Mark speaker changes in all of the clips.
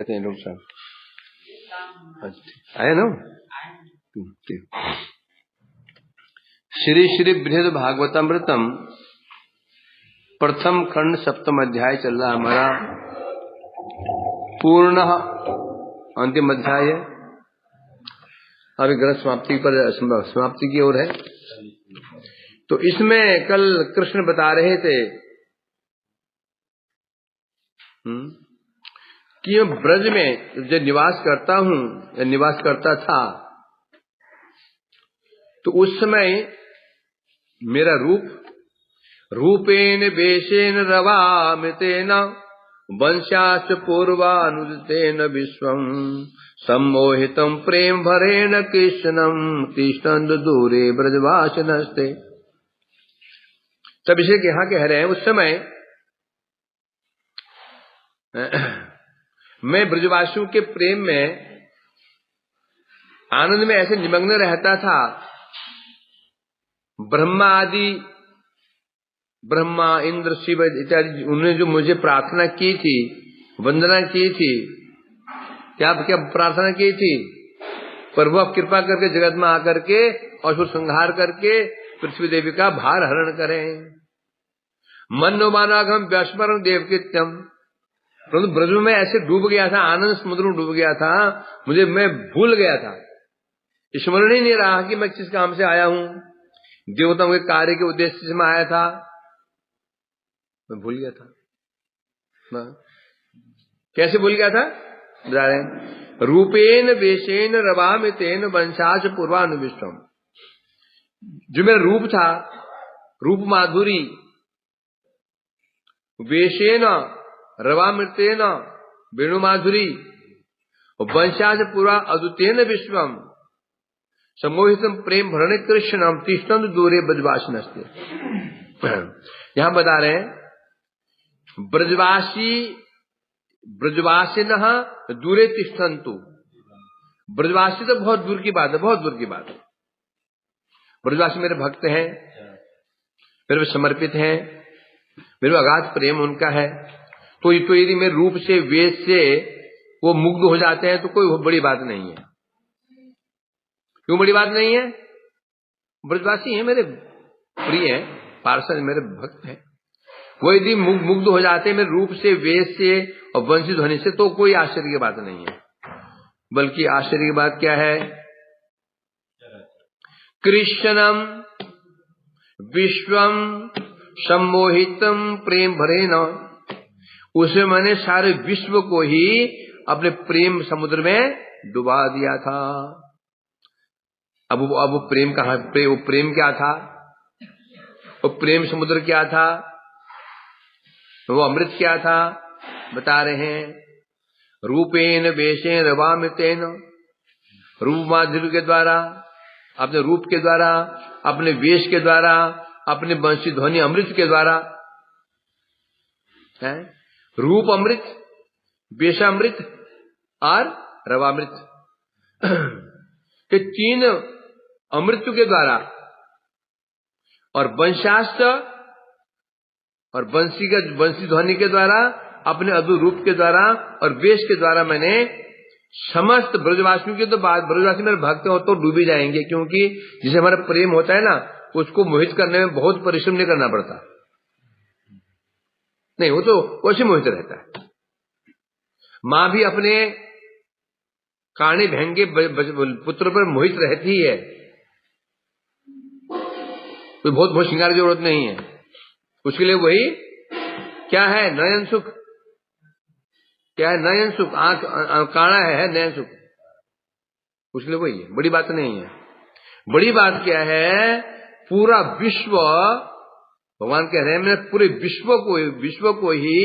Speaker 1: कहते हैं लोग सब आया ना। श्री श्री बृहद भागवतामृतम प्रथम खंड सप्तम अध्याय चल रहा हमारा, पूर्ण अंतिम अध्याय है। अभी ग्रंथ समाप्ति की ओर है। तो इसमें कल कृष्ण बता रहे थे कि मैं ब्रज में जब निवास करता हूं या निवास करता था, तो उस समय मेरा रूपेण वेशेन रवामितेन वंशाश्च पूर्वानुदितेन विश्वम् सम्मोहितं प्रेम भरेण कृष्णं तिष्ठन् दूरे ब्रजवासिनस्ते। तब इसे यहाँ कह रहे हैं, उस समय मैं ब्रजवासियों के प्रेम में, आनंद में ऐसे निमग्न रहता था। ब्रह्मा इंद्र शिव इत्यादि उन्होंने जो मुझे प्रार्थना की थी, वंदना की थी, क्या क्या प्रार्थना की थी, प्रभु आप कृपा करके जगत में आकर के असुर संहार करके पृथ्वी देवी का भार हरण करें। मनो मानागम व्यास्मरण देवकृत्यम। परंतु ब्रज में ऐसे डूब गया था, आनंद समुद्र में डूब गया था, मैं भूल गया था, स्मरण ही नहीं रहा कि मैं किस काम से आया हूं, देवताओं के कार्य के उद्देश्य से मैं आया था, मैं भूल गया था। कैसे भूल गया था? बता रहे, रूपेन वेशेन रवामितेन वंशाच पूर्वानुविष्टम। जो मेरा रूप था, रूप माधुरी, वेशेन रवामृतेन वेणु माधुरी, वंशाच पूर्वा अद्वितेन विश्वम सम्मोहितम प्रेम भरण कृष्णम तिष्ठन् दूरे ब्रजवासिनस्ते। यहां बता रहे हैं, ब्रजवासिन दूरे तिष्ठन्तु। ब्रजवासी तो बहुत दूर की बात है, बहुत दूर की बात है। ब्रजवासी मेरे भक्त हैं, मेरे समर्पित हैं, मेरे अगाध प्रेम उनका है। तो यदि मेरे रूप से, वेश से वो मुग्ध हो जाते हैं तो कोई बड़ी बात नहीं है। क्यों बड़ी बात नहीं है? ब्रजवासी हैं, मेरे प्रिय हैं, पार्षद मेरे भक्त हैं। वो यदि मुग्ध हो जाते हैं मेरे रूप से, वेश से और वंशी ध्वनि से, तो कोई आश्चर्य की बात नहीं है। बल्कि आश्चर्य की बात क्या है? कृष्णम विश्वम सम्मोहितम प्रेम भरेन। उसे मैंने सारे विश्व को ही अपने प्रेम समुद्र में डुबा दिया था। अब वो प्रेम कहां? वो प्रेम क्या था? वो प्रेम समुद्र क्या था? वो अमृत क्या था? बता रहे हैं, रूपेन वेशेन रवामितेन, रूप माधुर्य के द्वारा, अपने रूप के द्वारा, अपने वेश के द्वारा, अपने वंशी ध्वनि अमृत के द्वारा है। रूप अमृत, वेशामृत और रवामृत के तीन अमृत के द्वारा, और वंशास्त्र और वंशी ध्वनि के द्वारा, अपने अद्भुत रूप के द्वारा और वेश के द्वारा मैंने समस्त ब्रजवासियों की, तो बात ब्रजवासी मेरे भक्त हो तो डूबी जाएंगे, क्योंकि जिसे हमारा प्रेम होता है ना, उसको मोहित करने में बहुत परिश्रम नहीं करना पड़ता। नहीं, वो तो वैसे मोहित रहता है। मां भी अपने काणे भैंगे पुत्र पर मोहित रहती है, कोई बहुत श्रृंगार की जरूरत नहीं है। उसके लिए वही क्या है? नयन सुख। क्या है? नयन सुख। आंख काणा है नयन सुख, उसके लिए वही है। बड़ी बात नहीं है। बड़ी बात क्या है? पूरा विश्व, भगवान कह रहे हैं, मैं पूरे विश्व को ही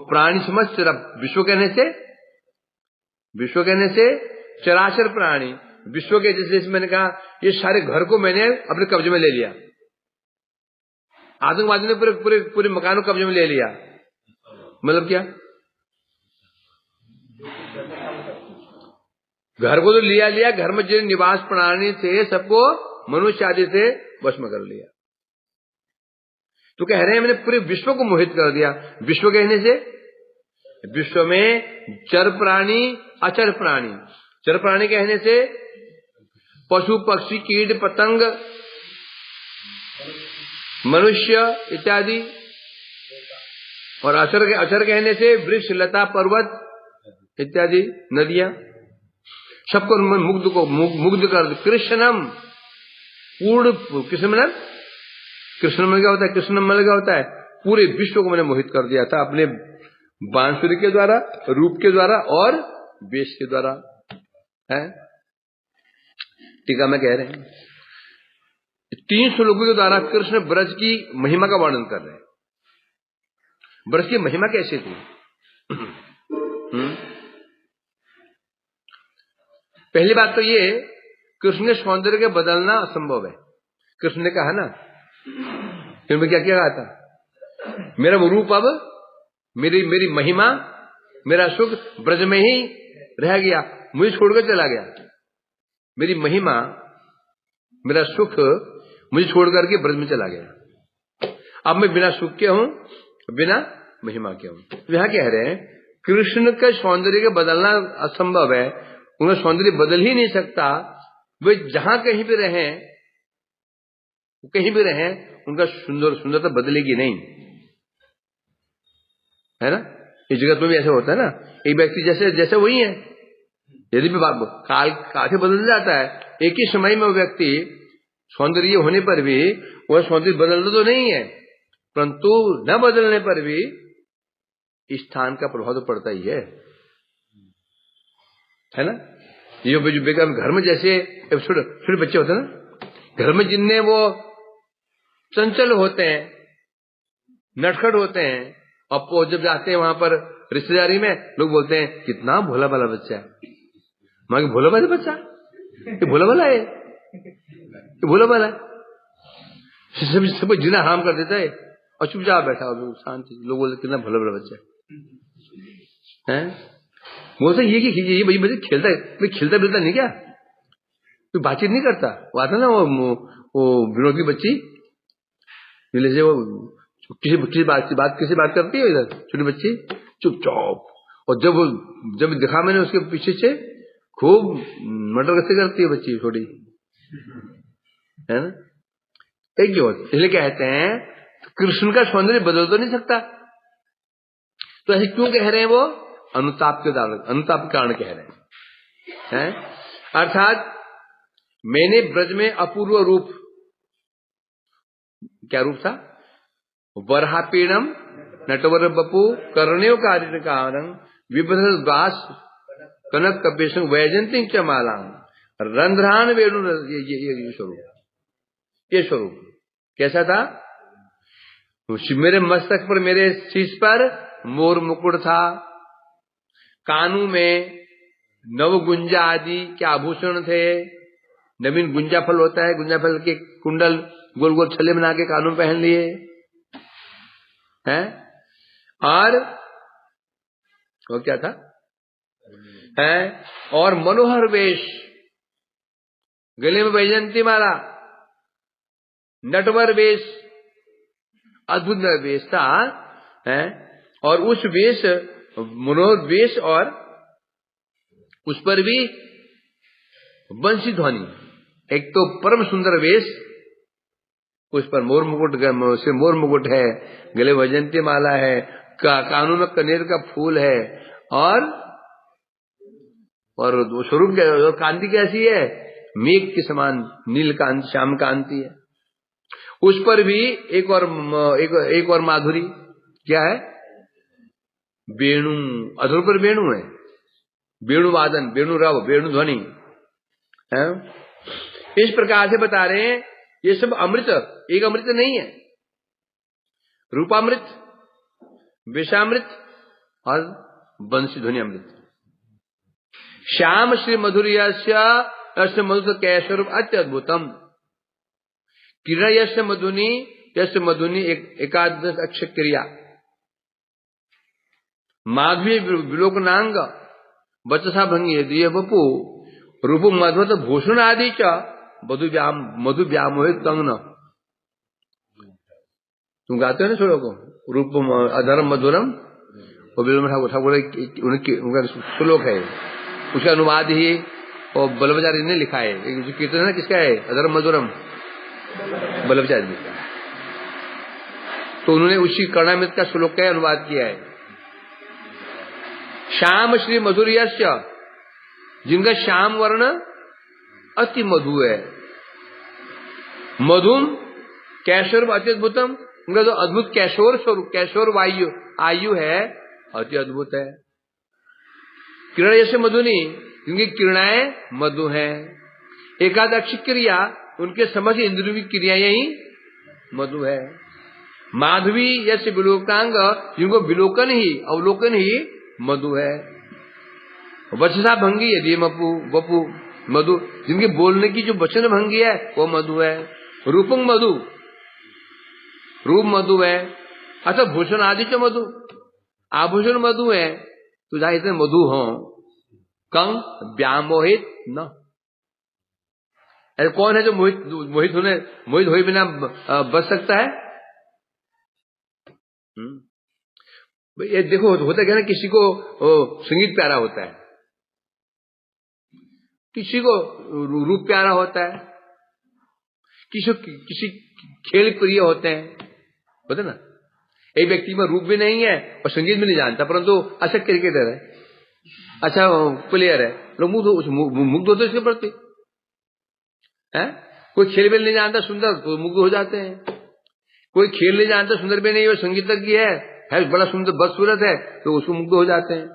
Speaker 1: प्राणी समझ। विश्व कहने से चराचर प्राणी, विश्व के, जैसे मैंने कहा, ये सारे घर को मैंने अपने कब्जे में ले लिया। आतंकवादी ने पूरे मकानों को कब्जे में ले लिया। मतलब क्या? घर को तो लिया, घर में जो निवास प्राणी थे सबको मनुष्य आदि से वश में कर लिया। तो कह रहे हैं मैंने पूरे विश्व को मोहित कर दिया। विश्व कहने से विश्व में चर प्राणी, अचर प्राणी। चर प्राणी कहने से पशु, पक्षी, कीट, पतंग, मनुष्य इत्यादि, और अचर कहने से वृक्ष, लता, पर्वत इत्यादि, नदियां, सबको मुग्ध कर। कृष्णम, पूर्ण कृष्ण, कृष्ण में क्या होता है? कृष्ण में क्या होता है? पूरे विश्व को मैंने मोहित कर दिया था अपने बांसुरी के द्वारा, रूप के द्वारा और वेश के द्वारा। है टीका में कह रहे हैं 3 श्लोकों के द्वारा कृष्ण ब्रज की महिमा का वर्णन कर रहे हैं। ब्रज की महिमा कैसे थी? पहली बात तो ये, कृष्ण के सौंदर्य के बदलना असंभव है। कृष्ण ने कहा ना, फिर मैं क्या कहा था? मेरा वो रूप अब, मेरी महिमा, मेरा सुख ब्रज में ही रह गया, मुझे छोड़कर चला गया। मेरी महिमा, मेरा सुख मुझे छोड़कर के ब्रज में चला गया। अब मैं बिना सुख के हूं, बिना महिमा के हूं। तो यहां कह रहे हैं कृष्ण के सौंदर्य के बदलना असंभव है, उनका सौंदर्य बदल ही नहीं सकता। वे जहां कहीं भी रहें, कहीं भी रहें, उनका सुंदरता बदलेगी नहीं, है ना? इस जगत में भी ऐसा होता है ना, एक व्यक्ति जैसे जैसे वही है। यदि भी काल काफी बदल जाता है, एक ही समय में वो व्यक्ति सौंदर्य होने पर भी वह सौंदर्य बदलता तो नहीं है, परंतु न बदलने पर भी स्थान का प्रभाव तो पड़ता ही है ना? ये घर में जैसे छोटे बच्चे होते हैं ना, घर में जिनने वो चंचल होते हैं, नटखट होते हैं, और जब जाते हैं वहां पर रिश्तेदारी में, लोग बोलते हैं कितना भोला भाला बच्चा है। मां भोला भाला बच्चा, ये भोला भाला है, ये भोला भाला है। सब जीना हराम कर देता है और चुपचाप बैठा हो शांति। लोग बोलते कितना भोला भाला बच्चा है। बोलते ये भाई खेलता है, खेलता बिलता नहीं क्या, कोई बातचीत नहीं करता। वो आता ना वो विनोद की बच्ची, से वो किसी बात करती है इधर, छोटी बच्ची चुपचाप, और जब दिखा मैंने उसके पीछे से खूब मटर कैसे करती है बच्ची छोटी, है ना? एक जो इसलिए कहते हैं कृष्ण का सौंदर्य बदल तो नहीं सकता। तो ऐसे क्यों कह रहे हैं? वो अनुताप के कारण कह रहे हैं। अर्थात मैंने ब्रज में अपूर्व रूप, क्या रूप था? वरहापीणम नटवर बपू कर्ण्यो कार्य कारण विभ्रत दास कनक कपेश वैजंती च माला रंध्रान वेणु, ये स्वरूप कैसा था? मेरे मस्तक पर, मेरे शीश पर मोर मुकुट था, कानों में नव गुंजा आदि के आभूषण थे। नवीन गुंजा फल होता है, गुंजा फल के कुंडल गोल गोल छल्ले बना के कानों में पहन लिए हैं। और वो क्या था? और मनोहर वेश, गले में वैजंती माला, नटवर वेश, अद्भुत वेश था। और उस वेश, मनोहर वेश, और उस पर भी बंसी ध्वनि, एक तो परम सुंदर वेश, उस पर मोर मुकुट है, गले वैजंती माला है, कानों में कनेर का फूल है, और स्वरूप कांति कैसी है? मेघ के समान नील कांति, श्याम कांति है। उस पर भी एक और माधुरी, क्या है? वेणु, अधर पर वेणु है, वेणु वादन, वेणु रव, वेणु ध्वनि है। इस प्रकार से बता रहे हैं ये सब अमृत, एक अमृत नहीं है। रूपामृत, विषामृत और बंसी ध्वनि अमृत। श्याम श्री मधुर्यस्य मधुर कैस्वरूप अत्यद्भुतम क्रीड़ा यस्य मधुनी एकादश अक्षर क्रिया माघवी विलोकनांग बचसा भंगी दिय बपू रूप मधुत भूषण आदि च मधु व्यामोहित कंगन। तुम गाते हो ना छोड़ो को, रूप अधरम मधुरम और वीरेंद्र ठाकुर उनका श्लोक है, उसका अनुवाद ही और बल्लभाचार्य ने लिखा है। जो कीर्तन है ना, किसका है? अधर्म मधुरम, बल्लभाचार्य जी का। तो उन्होंने उसी कर्णामृत का श्लोक का अनुवाद किया है। श्याम श्री मधुर्यस्य, जिनका श्याम वर्ण अति मधु है, मधुम कैशोर अत्यद्भुतम, उनका जो अद्भुत कैशोर स्वरूप, कैशोर वायु आयु है, अति अद्भुत है। किरण जैसे मधुनी, जिनकी किरणाएं मधु है। एकादशी क्रिया, उनके समझ इंद्रियों की क्रियाएं ही मधु है। माधवी जैसे विलोकांग, जिनको विलोकन ही अवलोकन ही मधु है। वचसा भंगी यदि वपु मधु, जिनके बोलने की जो वचन भंगी है वो मधु है। रूपंग मधु, रूप मधु है। अच्छा भूषण आदि च मधु, आभूषण मधु है। तो जहां इतने मधु हो, कंग व्यामोहित न। अरे कौन है जो मोहित होए बिना बच सकता है? ये देखो होता क्या ना, किसी को संगीत प्यारा होता है, किसी को रूप प्यारा होता है, किसी खेल प्रिय होते हैं ना। एक व्यक्ति में रूप भी नहीं है और संगीत भी नहीं जानता, परंतु अच्छा क्रिकेटर है, अच्छा प्लेयर है, लोग मुग्ध होते इसके प्रति है। कोई खेल भी नहीं जानता सुंदर, तो मुग्ध हो जाते हैं। कोई खेल नहीं जानता सुंदर भी नहीं, वो संगीतज्ञ है बड़ा सुंदर बदसूरत है, तो उसको मुग्ध हो जाते हैं।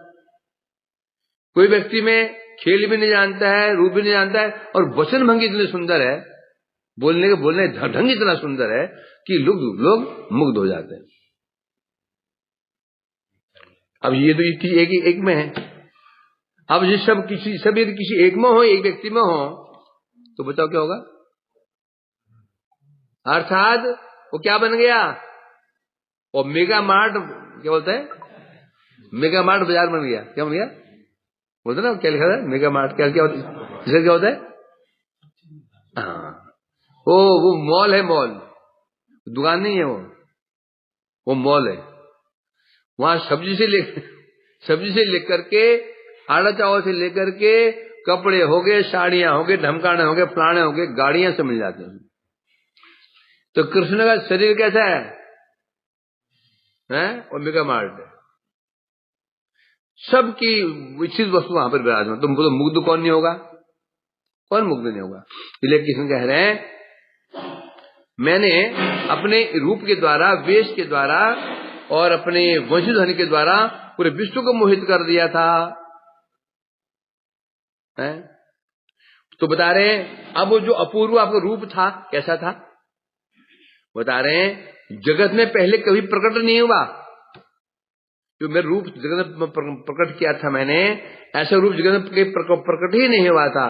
Speaker 1: कोई व्यक्ति में खेल भी नहीं जानता है, रूप भी नहीं जानता है, और वचन भंगी इतने सुंदर है, बोलने ढंग इतना सुंदर है कि लोग मुग्ध हो जाते हैं। अब ये तो एक में है। अब ये सब किसी एक में हो, एक व्यक्ति में हो, तो बताओ क्या होगा? अर्थात वो क्या बन गया? और मेगा मार्ट, क्या बोलते हैं, मेगा मार्ट बाजार बन गया। क्या बन गया बोलते ना, क्या लिखा था मेगा मार्ट? क्या होता है? हाँ, वो मॉल है, मॉल दुकान नहीं है, वो मॉल है। वहां सब्जी से लेकर के, आड़ा चावल से लेकर के, कपड़े हो गए, साड़ियां हो गए, ढमकाने हो गए, फलाने हो गए, गाड़ियां से मिल जाती हैं। तो कृष्ण का शरीर कैसा है? और मेगा मार्ट है, सबकी इच्छित वस्तु वहां पर विराजमान। तुम बोलो मुग्ध कौन नहीं होगा? कौन मुग्ध नहीं होगा? इसलिए कृष्ण कह रहे हैं, मैंने अपने रूप के द्वारा, वेश के द्वारा और अपने वंशध्वनि के द्वारा पूरे विश्व को मोहित कर दिया था। तो बता रहे हैं, अब वो जो अपूर्व आपका रूप था, कैसा था? बता रहे हैं, जगत में पहले कभी प्रकट नहीं हुआ। जो मेरा रूप जगत में प्रकट किया था मैंने, ऐसा रूप जगत में प्रकट ही नहीं हुआ था,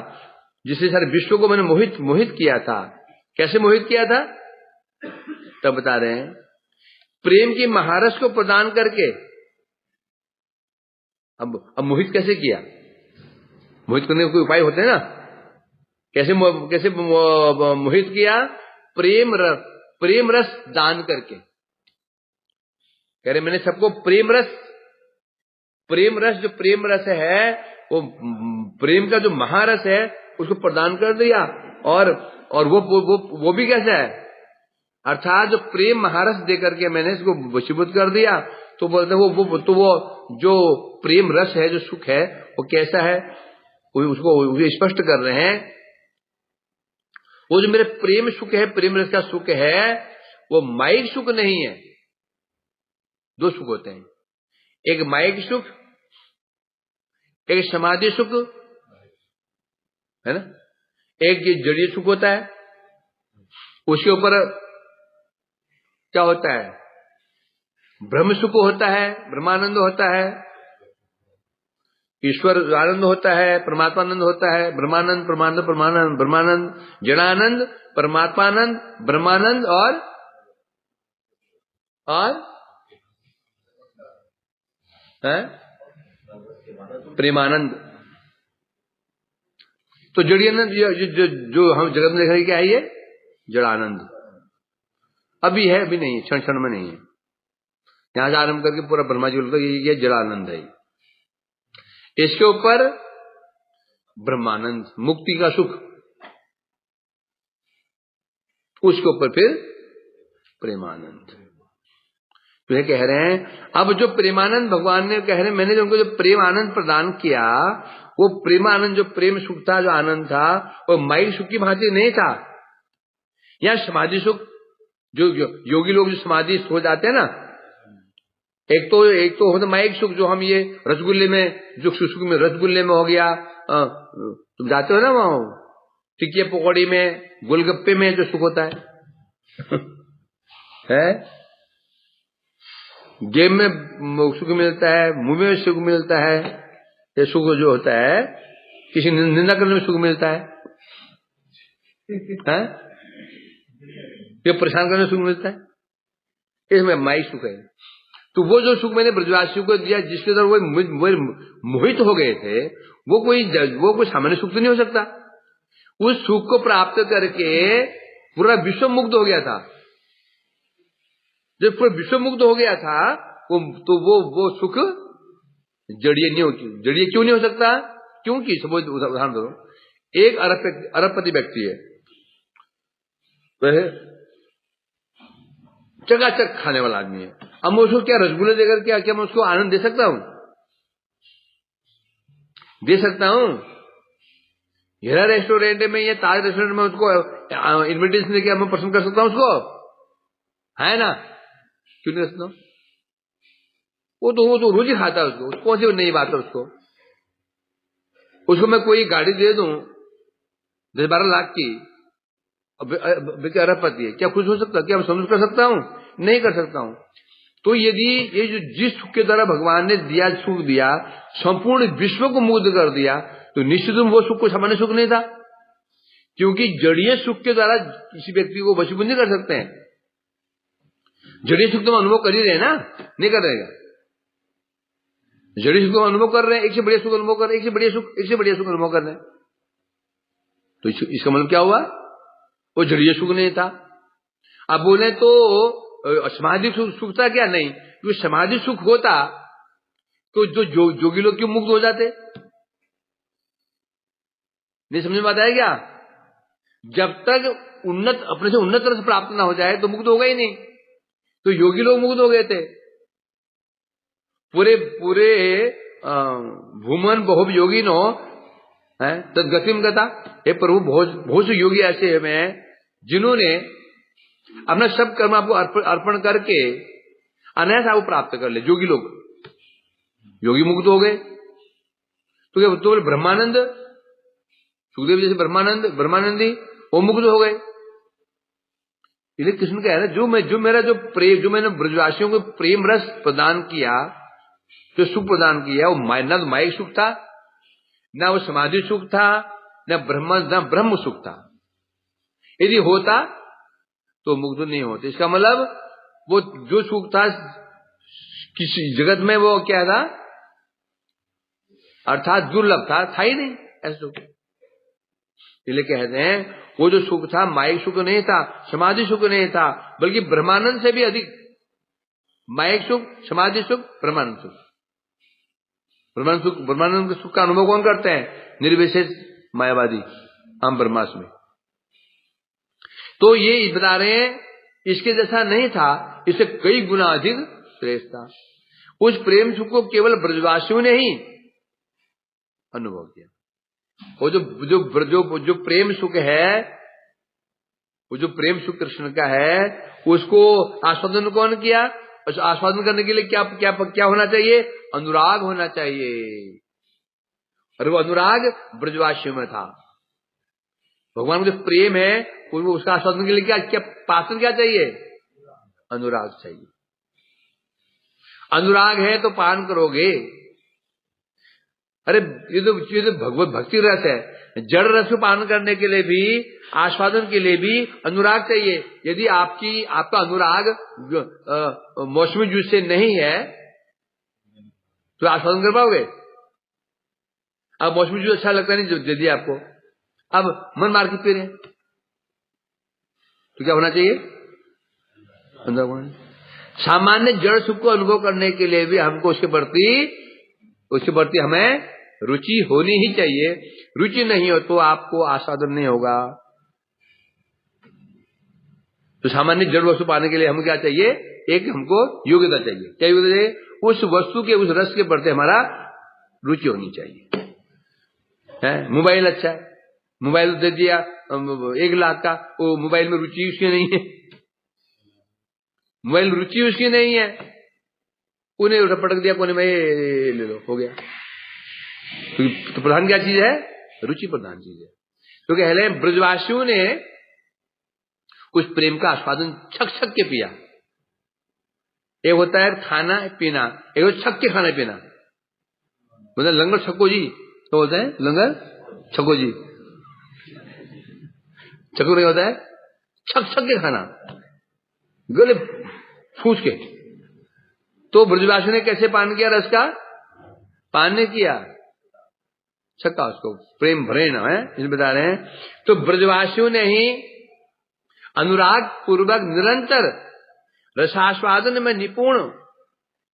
Speaker 1: जिससे सारे विश्व को मैंने मोहित किया था। कैसे मोहित किया था? तब बता रहे हैं, प्रेम की महारस को प्रदान करके। अब मोहित कैसे किया? मोहित करने के कोई उपाय होते हैं ना। कैसे मोहित किया? प्रेम रस दान करके। कह रहे मैंने सबको प्रेम रस, जो प्रेम रस है, वो प्रेम का जो महारस है उसको प्रदान कर दिया। और वो भी कैसा है? अर्थात जो प्रेम महारस दे करके मैंने इसको वशीभूत कर दिया। तो बोलते वो जो प्रेम रस है, जो सुख है, वो कैसा है, उसको स्पष्ट कर रहे हैं। वो जो मेरे प्रेम सुख है, प्रेम रस का सुख है, वो माइक सुख नहीं है। दो सुख होते हैं, एक माइक सुख, एक समाधि सुख, है ना। एक जड़ीय सुख होता है, उसके ऊपर क्या होता है? ब्रह्म सुख होता है, ब्रह्मानंद होता है, ईश्वर आनंद होता है, परमात्मानंद होता है, ब्रह्मानंद, ब्रह्मानंद, जड़ानंद, परमात्मानंद, ब्रह्मानंद और प्रेमानंद। तो जड़ियानंद जो हम जगत में देख रहे हैं, क्या है ये? जड़ानंद। अभी है, अभी नहीं है, क्षण क्षण में नहीं है। यहां से आरंभ करके पूरा ब्रह्मा जी बोलता ये जड़ आनंद है। इसके ऊपर ब्रह्मानंद, मुक्ति का सुख, उसके ऊपर फिर प्रेमानंद। तो ये कह रहे हैं अब जो प्रेमानंद भगवान ने कह रहे हैं, मैंने जो उनको जो प्रेम आनंद प्रदान किया, वो प्रेमानंद जो प्रेम सुख था, जो आनंद था, वो माइक सुख की भांति नहीं था। या समाधि सुख, जो योगी लोग जो समाधि हो जाते हैं ना, एक तो होता माइक सुख, जो हम ये रसगुल्ले में जो सुख में रसगुल्ले में हो गया, तुम जाते हो ना वहां टिकिया पकौड़ी में, गोलगप्पे में जो सुख होता है गेम में सुख मिलता है, मुंह में सुख मिलता है, ये सुख जो होता है किसी निंदा करने में सुख मिलता है, ये परेशान करने में सुख मिलता है, इसमें माइक सुख है। तो वो जो सुख मैंने ब्रजवासियों को दिया, जिसके अंदर वो मोहित हो गए थे, वो कोई सामान्य सुख तो नहीं हो सकता। उस सुख को प्राप्त करके पूरा विश्व मुक्त हो गया था। जब पूरा विश्व मुक्त हो गया था, वो सुख जड़ीय नहीं होती। जड़ीय क्यों नहीं हो सकता? क्योंकि सब उदाहरण दो, एक अरबपति व्यक्ति है, वह चकाचक खाने वाला आदमी है। अब मैं उसको क्या रसगुल्ले देकर क्या मैं उसको आनंद दे सकता हूं? दे सकता हूं? हीरा रेस्टोरेंट में या ताज रेस्टोरेंट में उसको इन्विटेशन देकर मैं पसंद कर सकता हूं उसको, है ना? क्यों नहीं कर सकता? वो तो रोज ही खाता है, उसको कौन सी नई बात है? उसको मैं कोई गाड़ी दे दूं 10-12 लाख की, अरबपति है, क्या खुश हो सकता? क्या मैं संतुष्ट कर सकता हूं? नहीं कर सकता हूं। तो यदि ये जो जिस सुख के द्वारा भगवान ने दिया, सुख दिया, संपूर्ण विश्व को मुक्त कर दिया, तो निश्चित वो सुख कोई सामान्य सुख नहीं था। क्योंकि जड़ीय सुख के द्वारा किसी व्यक्ति को वशीभूत नहीं कर सकते हैं। जड़ीय सुख तो अनुभव कर ही रहे ना, नहीं कर रहेगा? जड़ीय सुख अनुभव कर रहे हैं, एक से बढ़िया सुख अनुभव कर रहे हैं, एक से बढ़िया सुख अनुभव कर रहे हैं। तो इसका मतलब क्या हुआ? वो जड़ीय सुख नहीं था। अब बोले तो समाधि सुख था क्या? नहीं। तो समाधि सुख होता तो जो जोगी लोग क्यों मुक्त हो जाते? नहीं समझ में आता है क्या? जब तक अपने से उन्नत रस प्राप्त ना हो जाए तो मुक्त होगा ही नहीं। तो योगी लोग मुक्त हो गए थे। पूरे भूमन बहु योगी नो तद गतिम गता। हे प्रभु, बहुत से योगी ऐसे हैं जिन्होंने अपना सब कर्म आपको अर्पण करके अनायास आपको प्राप्त कर ले। योगी लोग, योगी मुक्त हो गए। तो क्या तो ब्रह्मानंद, सुखदेव जैसे ब्रह्मानंदी वो मुक्त हो गए। इसलिए कृष्ण कह रहे जो मैंने ब्रजवासियों को प्रेम रस प्रदान किया, जो सुख प्रदान किया, वो ना तो माइक सुख था, ना वो समाधि सुख था, ना ब्रह्म सुख था। यदि होता तो मुक्त नहीं होते। इसका मतलब वो जो सुख था किसी जगत में, वो क्या था? अर्थात दुर्लभ था ही नहीं ऐसा सुख। इसलिए कहते हैं वो जो सुख था माइक सुख नहीं था, समाधि सुख नहीं था, बल्कि ब्रह्मानंद से भी अधिक। माइक सुख, समाधि सुख, ब्रह्मानंद सुख। ब्रह्मानंद के सुख का अनुभव कौन करते हैं? निर्विशेष मायावादी, हम ब्रह्मास्मि। तो ये बता रहे हैं इसके जैसा नहीं था, इससे कई गुना अधिक श्रेष्ठ था। उस प्रेम सुख को केवल ब्रजवासियों ने ही अनुभव किया। वो जो प्रेम सुख है, वो जो प्रेम सुख कृष्ण का है, उसको आस्वादन कौन किया? आस्वादन करने के लिए क्या होना चाहिए? अनुराग होना चाहिए। और वो अनुराग ब्रजवासियों में था। भगवान का जो प्रेम है, उसका आस्वादन के लिए क्या पात्र क्या चाहिए? अनुराग चाहिए। अनुराग है तो पान करोगे। अरे ये तो भगवत भक्ति रस है। जड़ रस को पान करने के लिए भी, आस्वादन के लिए भी अनुराग चाहिए। यदि आपका अनुराग मौसमी जूस से नहीं है तो आस्वादन कर पाओगे? अब मौसमी जूस अच्छा लगता नहीं, जो दे दिया आपको, अब मन मार के पी रहे हैं, तो क्या होना चाहिए? अनुराग होना। सामान्य जड़ सुख को अनुभव करने के लिए भी हमको उसके प्रति हमें रुचि होनी ही चाहिए। रुचि नहीं हो तो आपको आस्वादन नहीं होगा। तो सामान्य जड़ वस्तु पाने के लिए हमको क्या चाहिए? एक हमको योग्यता चाहिए। क्या योग्यता चाहिए? उस वस्तु के, उस रस के प्रति हमारा रुचि होनी चाहिए। है मोबाइल अच्छा है, मोबाइल दे दिया 1 लाख का, वो मोबाइल में रुचि उसकी नहीं है, मोबाइल रुचि उसकी नहीं है, उन्हें पटक दिया कोने में, ले लो, हो गया। तो प्रधान क्या चीज है? रुचि प्रधान चीज है। तो कह रहे हैं ब्रजवासियों ने उस प्रेम का आस्वादन छक छक के पिया। एक होता है खाना पीना, एक होता है छक के खाना पीना। मतलब लंगर छक्को जी, तो होता है लंगर छक्को जी, छक्को नहीं होता है, छक छक के खाना, गले फूस के। तो ब्रजवासियों ने कैसे पान किया? रस का पान ने किया, छक्का उसको प्रेम भरेण है, इस बता रहे हैं। तो ब्रजवासियों ने ही अनुराग पूर्वक निरंतर रसास्वादन में निपुण,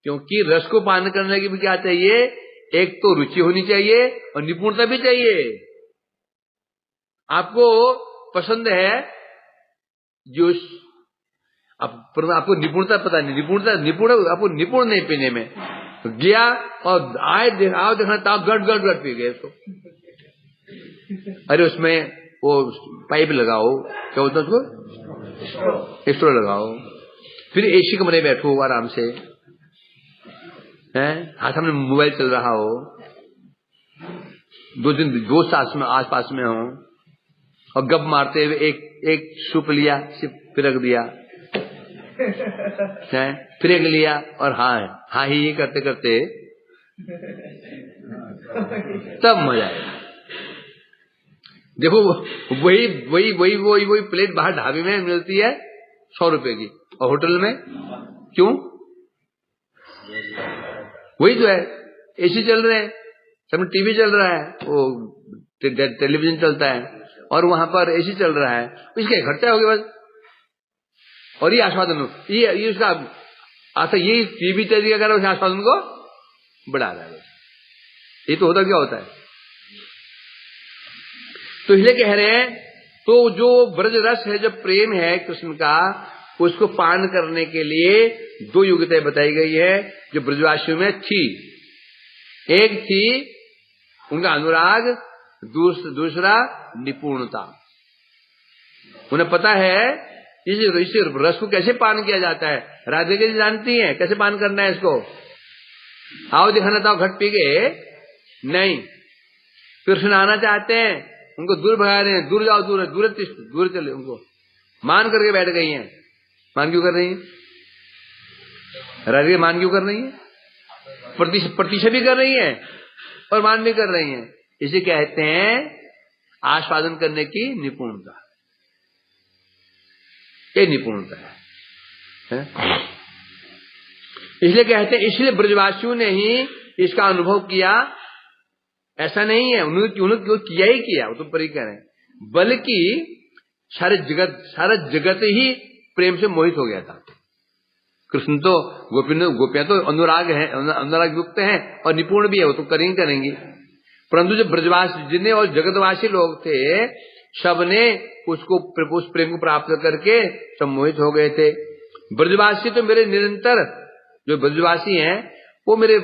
Speaker 1: क्योंकि रस को पान करने की भी क्या चाहिए? एक तो रुचि होनी चाहिए और निपुणता भी चाहिए। आपको पसंद है जूस, आपको निपुणता पता नहीं, निपुण आपको निपुण नहीं पीने में, तो गया और आओ देखना था, गट पी गए उसको। अरे उसमें वो पाइप लगाओ, क्या होता है उसको, एक्स्ट्रा लगाओ, फिर एसी कमरे में बैठो आराम से, हैं हाथ में मोबाइल चल रहा हो, 2 दोस्त आसपास में हो, और गप मारते हुए एक सूप लिया, सिर्फ फिरक दिया, फिर एक लिया, और हाँ ही करते करते तब मजा आएगा। देखो वही प्लेट बाहर ढाबे में मिलती है 100 रुपए की, और होटल में क्यों? वही तो है, एसी चल रहे हैं, सब टीवी चल रहा है, वो टेलीविजन चलता है, और वहां पर एसी चल रहा है, इसका खर्चा हो गया बस। और ये आस्वादन हो, ये उसका अच्छा, ये टीवी तरीका कर उस आस्वादन को बढ़ा रहा है। ये तो होता क्या होता है? तो इसलिए कह रहे हैं, तो जो ब्रज रस है, जो प्रेम है कृष्ण का, उसको पान करने के लिए 2 योग्यताएं बताई गई है जो ब्रजवासियों में थी। एक थी उनका अनुराग, दूसरा निपुणता। उन्हें पता है इस रस को कैसे पान किया जाता है। राधे जी जानती हैं कैसे पान करना है इसको। आओ दिखाना था, घट पी गए नहीं, कृष्ण आना चाहते हैं, उनको दूर भगा रहे हैं, दूर जाओ, दूर चले, उनको मान करके बैठ गई हैं। मान क्यों कर रही है? राधे मान क्यों कर रही है? प्रतीक्षा भी कर रही है और मान भी कर रही है। इसे कहते हैं आस्वादन करने की निपुणता। ये निपुणता है। इसलिए कहते हैं, इसलिए ब्रजवासियों ने ही इसका अनुभव किया। ऐसा नहीं है उन्होंने किया ही किया, वो तो परी कह रहे हैं, बल्कि सारा जगत ही प्रेम से मोहित हो गया था। कृष्ण तो गोपियां तो अनुराग युक्त हैं और निपुण भी है, वो तो करेंगी। परंतु जो ब्रजवासी जिन्हें और जगतवासी लोग थे, सबने उस प्रेम को प्राप्त करके सम्मोहित हो गए थे। ब्रजवासी तो मेरे निरंतर, जो ब्रजवासी हैं वो मेरे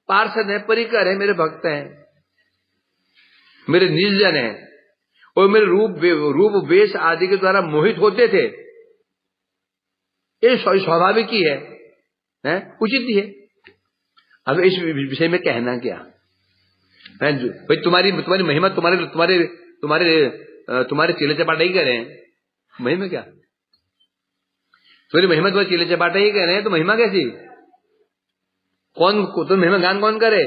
Speaker 1: पार्षद हैं, परिकर हैं, मेरे भक्त हैं, मेरे निजजन हैं, और मेरे रूप वेश आदि के द्वारा मोहित होते थे। ये स्वाभाविक ही है, उचित ही है। अब इस विषय में कहना क्या है? भाई तुम्हारी महिमा तुम्हारे चेले चपाटे ही करें, महिमा क्या? तुम्हारी महिमा तुम्हारे चेले चपाटे ही करें, तो महिमा कैसी? तो महिमा गान कौन करे?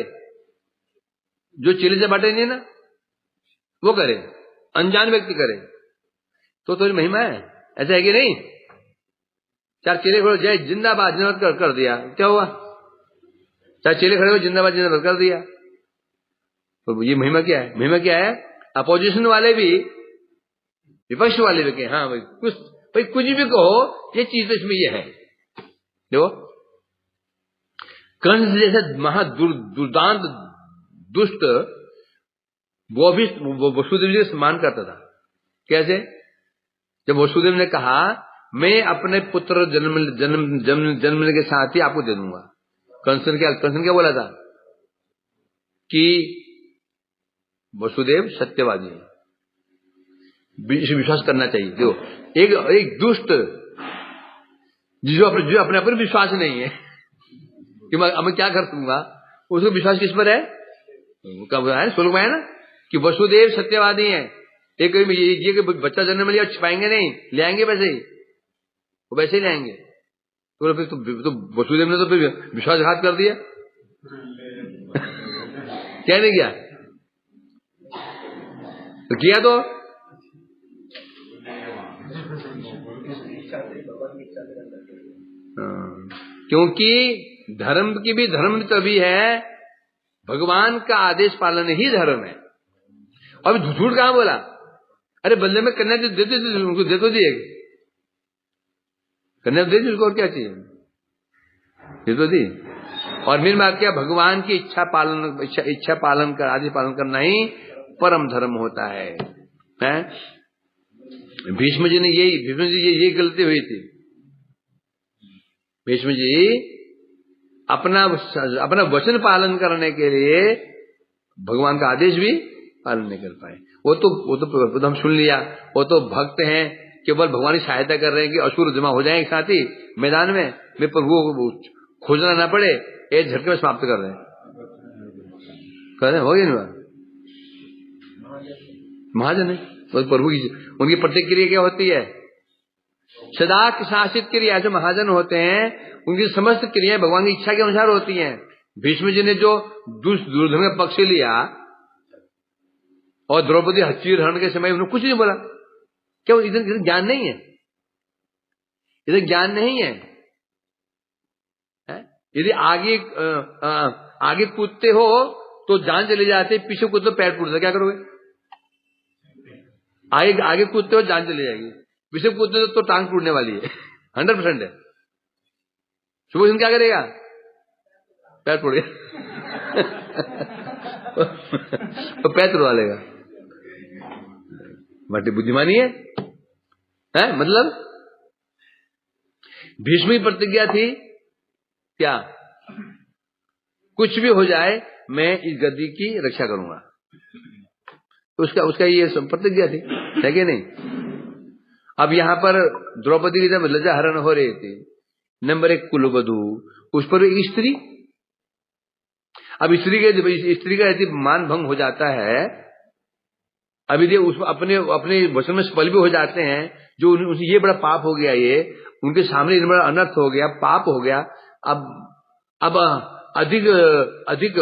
Speaker 1: जो चेले चपाटे नहीं है ना, वो करे, अनजान व्यक्ति करे, तो तुम्हारी महिमा है। ऐसा है कि नहीं? 4 चेले खड़े जय जिंदाबाद जिंदाबाद कर दिया, क्या हुआ? 4 चेले खड़े हो जिंदाबाद जिंदाबाद कर दिया, तो ये महिमा क्या है? महिमा क्या है? अपोजिशन वाले भी, विपक्ष वाले भी कहें हाँ भाई कुछ भी कहो, ये चीज तो इसमें ये है, देखो कंस जैसे दुर्दांत दुष्ट वो भी वसुदेव जी का सम्मान करता था। कैसे? जब वसुदेव ने कहा मैं अपने पुत्र जन्मने के साथ ही आपको दे दूंगा। कंसन क्या बोला था कि वसुदेव सत्यवादी है, विश्वास करना चाहिए। देखो एक दुष्ट जो अपने पर विश्वास नहीं है कि मैं क्या कर दूंगा, उसको विश्वास किस पर है? कब है श्लोक में है ना कि वसुदेव सत्यवादी है। एक ये बच्चा जन्म में लिया छिपाएंगे नहीं, ले आएंगे वैसे ही, वो वैसे ही ले आएंगे। तो फिर तो वसुदेव ने तो फिर विश्वासघात कर दिया। क्या नहीं किया? तो किया तो क्योंकि धर्म की भी धर्म तभी है, भगवान का आदेश पालन ही धर्म है। अब झूठ कहां बोला? अरे बल्ले में कन्या दे दो, उनको दे तो दिए, कन्या दे दी, उसको और क्या चाहिए, दे तो दी। और मेरी बात क्या, भगवान की इच्छा पालन कर आदेश पालन करना ही परम धर्म होता है। भीष्म जी ये गलती हुई थी। भीष्म जी अपना वचन पालन करने के लिए भगवान का आदेश भी पालन नहीं कर पाए। वो तो हम सुन लिया, वो तो भक्त हैं, केवल भगवान की सहायता कर रहे हैं कि असुर जमा हो जाए एक साथ ही मैदान में, मैं प्रभु को खोजना ना पड़े, एक झटके में समाप्त कर रहे हैं। हो गया नहीं? महाजन है तो प्रभु की उनकी प्रतिक्रिया क्या होती है? सदा शासित क्रिया। जो महाजन होते हैं उनकी समस्त क्रियाएं भगवान की इच्छा के अनुसार होती हैं। भीष्म जी ने जो दुर्योधन का पक्ष लिया और द्रौपदी हच्चीर हरण के समय उन्होंने कुछ नहीं बोला। क्यों? इधर ज्ञान नहीं है, इधर ज्ञान नहीं है। यदि आगे कूदते हो तो जान चले जाते, पीछे कूदते पैर टूटता, क्या करोगे? आगे कूदते हो जान चली जाएगी, पीछे कूदते तो टांग टूटने वाली है, 100% है। सुबह दिन क्या करेगा? पैर टूट गया तो पैर तुड़वा लेगा। बड़ी बुद्धिमानी है? मतलब भीष्म की प्रतिज्ञा थी क्या? कुछ भी हो जाए मैं इस गद्दी की रक्षा करूंगा। उसका ये प्रतिज्ञा थी, है कि नहीं? अब यहां पर द्रौपदी की जब लज्जा हरण हो रही थी, नंबर 1 कुलवधू, उस पर एक स्त्री। अब स्त्री का यदि मान भंग हो जाता है, अभी ये अपने वचन में सफल भी हो जाते हैं, जो ये बड़ा पाप हो गया, ये उनके सामने बड़ा अनर्थ हो गया, पाप हो गया। अब अधिक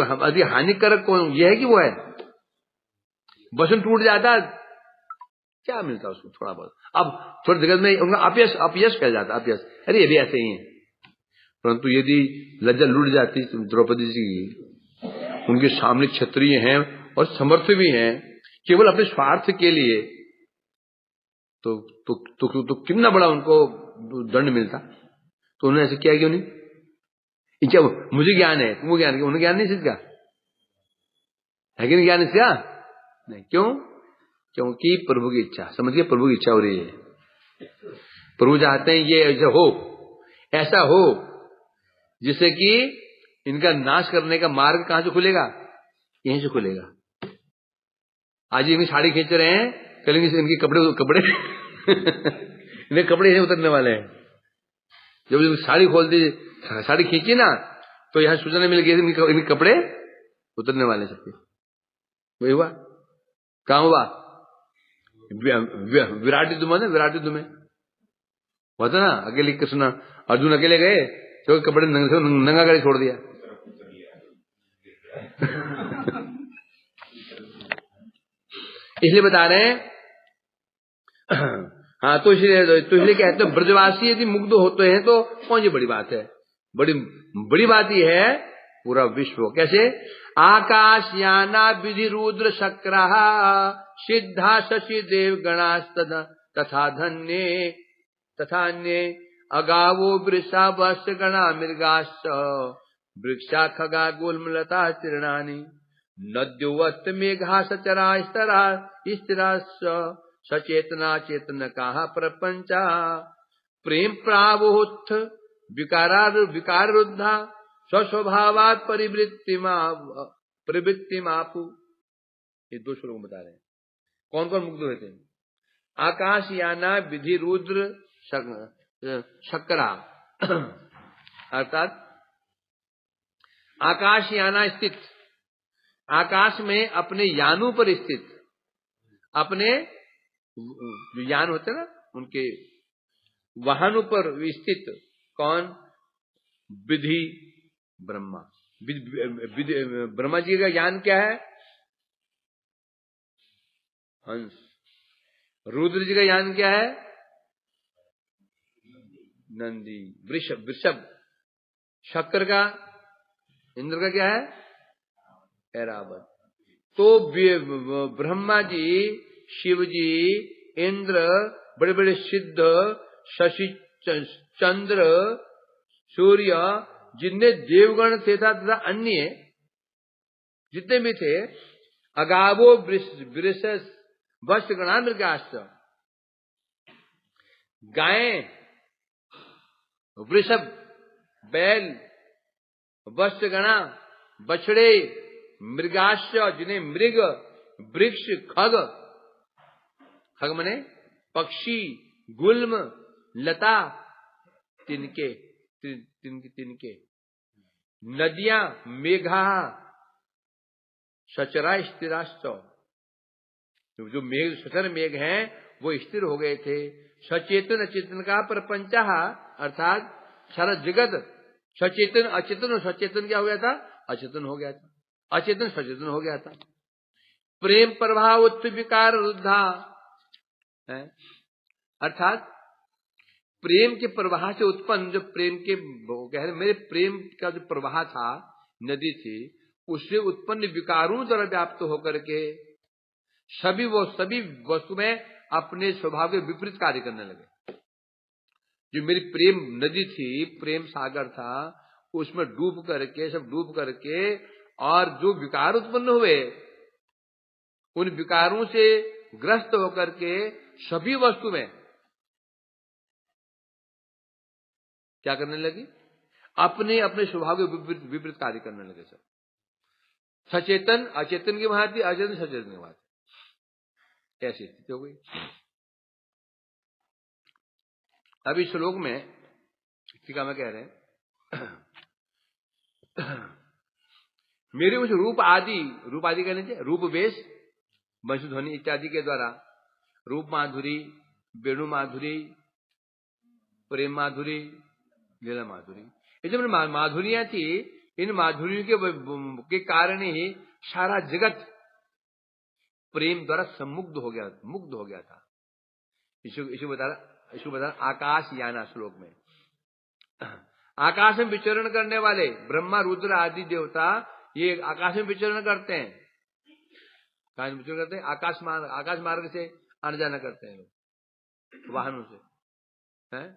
Speaker 1: हानिकारक कौन ये है कि वो है? वचन टूट जाता, क्या मिलता उसको? थोड़ा बहुत। अब थोड़ी जगत में उनका अपयश कह जाता, अपयश, अरे ये भी ऐसे ही है। परंतु यदि लज्जा लूट जाती द्रौपदी जी की, उनके सामने क्षत्रिय हैं और समर्थ भी हैं, केवल अपने स्वार्थ के लिए, तो कितना बड़ा उनको दंड मिलता। तो उन्होंने ऐसे किया क्यों नहीं? क्या मुझे ज्ञान है, तुमको ज्ञान, उन्हें ज्ञान नहीं सीखा है कि नहीं? ज्ञान सीखा नहीं, क्यों? क्योंकि प्रभु की इच्छा, समझिए प्रभु की इच्छा हो रही है। प्रभु चाहते हैं ये ऐसा हो जिससे कि इनका नाश करने का मार्ग कहां से खुलेगा? यहीं से खुलेगा। आज इनकी साड़ी खींच रहे हैं, कल इनके कपड़े इनके कपड़े यहीं उतरने वाले हैं। जब साड़ी खोल दी, साड़ी खींची ना, तो यहां सूचना मिल गई इनके कपड़े उतरने वाले सबके। वही हुआ। कहां हुआ? विराट युद्ध में, विराट युद्ध में होता ना, अकेले कृष्ण अर्जुन अकेले गए, तो कपड़े नंगा करके छोड़ दिया। इसलिए बता रहे हैं। हाँ, तो इसलिए कहते हैं ब्रजवासी यदि मुग्ध होते हैं तो कौन सी बड़ी बात है? बड़ी बात यह है पूरा विश्व। कैसे? आकाश याना विधि रुद्र शक्र सिद्धा शशि देव गणास्तद तथा धन्य अगावो वृषा वश्य गणा मृगाश्च वृक्षा खगा गुल्मलता तृणानि नद्योवत मेघा सचरा स्तरा स्थिराश्च सचेतना चेतन कहा प्रपंचा प्रेम प्रावोत्थ विकार रुद्धा स्वस्वभावात परिवृत्ति मापु। ये 2 श्लोक बता रहे हैं कौन कौन मुग्ध हुए थे। आकाश याना विधि रुद्र शक्रा अर्थात आकाश याना स्थित, आकाश में अपने यानों पर स्थित, अपने जो यान होते ना उनके वाहनों पर स्थित कौन? विधि ब्रह्मा। ब्रह्मा जी का यान क्या है? हंस। रुद्र जी का यान क्या है? नंदी। वृषभ। शक्र का, इंद्र का क्या है? ऐरावत। तो ब्रह्मा जी, शिव जी, इंद्र, बड़े बड़े सिद्ध, शशि, चंद्र, सूर्य, जितने देवगण थे तथा अन्य जितने भी थे, अगावो वृषस वत्स गणामृगाश्च, गायें, वृषभ, बैल, वत्स गणा, बछड़े, मृगाश्च जिन्हें मृग, वृक्ष, खग मने पक्षी, गुल्म, लता, तिनके, नदियां, मेघा, सचरा स्थिराश्च, जो मेघ सचर मेघ हैं वो स्थिर हो गए थे। सचेतन अचेतन का प्रपंचा अर्थात सारा जगत, सचेतन अचेतन और सचेतन क्या हो गया था? अचेतन हो गया था, अचेतन सचेतन हो गया था। प्रेम प्रभाव विकार रुद्धा है, अर्थात प्रेम के प्रवाह से उत्पन्न जो प्रेम के कह रहे मेरे प्रेम का जो प्रवाह था, नदी थी, उससे उत्पन्न विकारों द्वारा व्याप्त होकर के सभी वस्तु में अपने स्वभाव के विपरीत कार्य करने लगे। जो मेरी प्रेम नदी थी, प्रेम सागर था, उसमें डूब करके और जो विकार उत्पन्न हुए उन विकारों से ग्रस्त होकर के सभी वस्तु में क्या करने लगी? अपने अपने स्वभाव के विपरीत कार्य करने लगे। सब सचेतन अचेतन की भांति, अचेतन सचेतन की भांति, ऐसी स्थिति हो गई। अभी श्लोक में टीका में कह रहे हैं मेरे उस रूप आदि कहने चाहिए, रूप वेश, वंशध्वनि इत्यादि के द्वारा रूप माधुरी, वेणु माधुरी, प्रेम माधुरी, लीला माधुरी, ये जो माधुरियां थी, इन माधुरियों के कारण ही सारा जगत प्रेम द्वारा मुग्ध हो गया था। इसको बता आकाश याना श्लोक में। आकाश में विचरण करने वाले ब्रह्मा, रुद्र आदि देवता ये आकाश में विचरण करते हैं। कहां विचरण करते हैं? आकाश मार्ग से आना जाना करते हैं लोग, वाहनों से। हैं?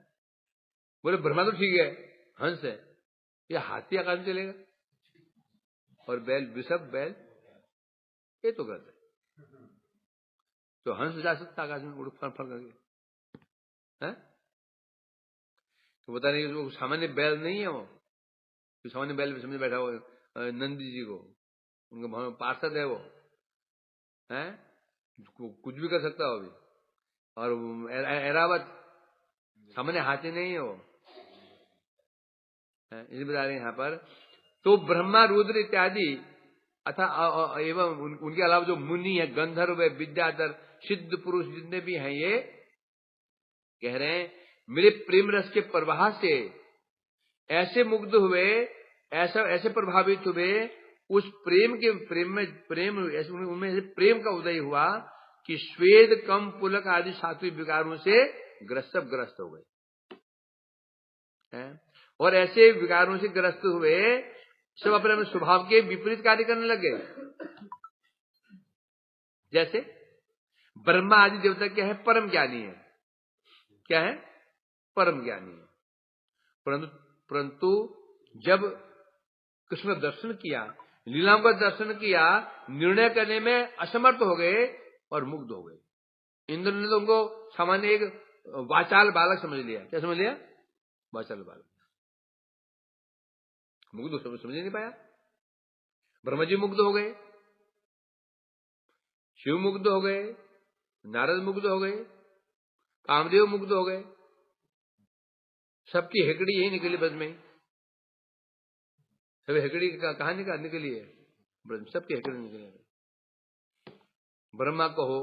Speaker 1: बोले ब्रह्मा तो ठीक है, हंस है, ये हाथी आकाश में चलेगा? और वृषभ बैल ये तो गलत है। तो हंस जा सकता आकाश में उड़ फर करके? हैं? तो बता नहीं, वो सामान्य बैल नहीं है, वो तो सामान्य बैल समझ बैठा हो नंदी जी को, उनका पार्षद है वो, हैं? कुछ भी कर सकता हो अभी। और ऐरावत सामान्य हाथी नहीं है वो, इसे बता रहे हैं यहाँ पर। तो ब्रह्मा, रुद्र इत्यादि अथा एवं उनके अलावा जो मुनि है, गंधर्व है, विद्याधर, सिद्ध पुरुष जितने भी हैं, ये कह रहे हैं मेरे प्रेम रस के प्रवाह से ऐसे मुग्ध हुए, ऐसे प्रभावित हुए, उस उनमें से प्रेम का उदय हुआ कि श्वेद, कम, पुलक आदि सात्विक विकारों से ग्रस्त हो गए। और ऐसे विकारों से ग्रस्त हुए सब अपने स्वभाव के विपरीत कार्य करने लगे। जैसे ब्रह्मा आदि देवता क्या है? परम ज्ञानी है। क्या है? परम ज्ञानी है। परंतु जब कृष्ण दर्शन किया, लीलाओं का दर्शन किया, निर्णय करने में असमर्थ हो गए और मुग्ध हो गए। इंद्र ने तो उनको सामान्य एक वाचाल बालक समझ लिया। क्या समझ लिया? वाचाल बालक। मुग्ध समझ नहीं पाया। ब्रह्मा जी मुग्ध हो गए, शिव मुग्ध हो गए, नारद मुग्ध हो गए, कामदेव मुग्ध हो गए। सबकी हेकड़ी यही निकली ब्रज में। सब हेकड़ी कहां निकली है? ब्रज। सबकी हेकड़ी निकली है। ब्रह्मा को हो,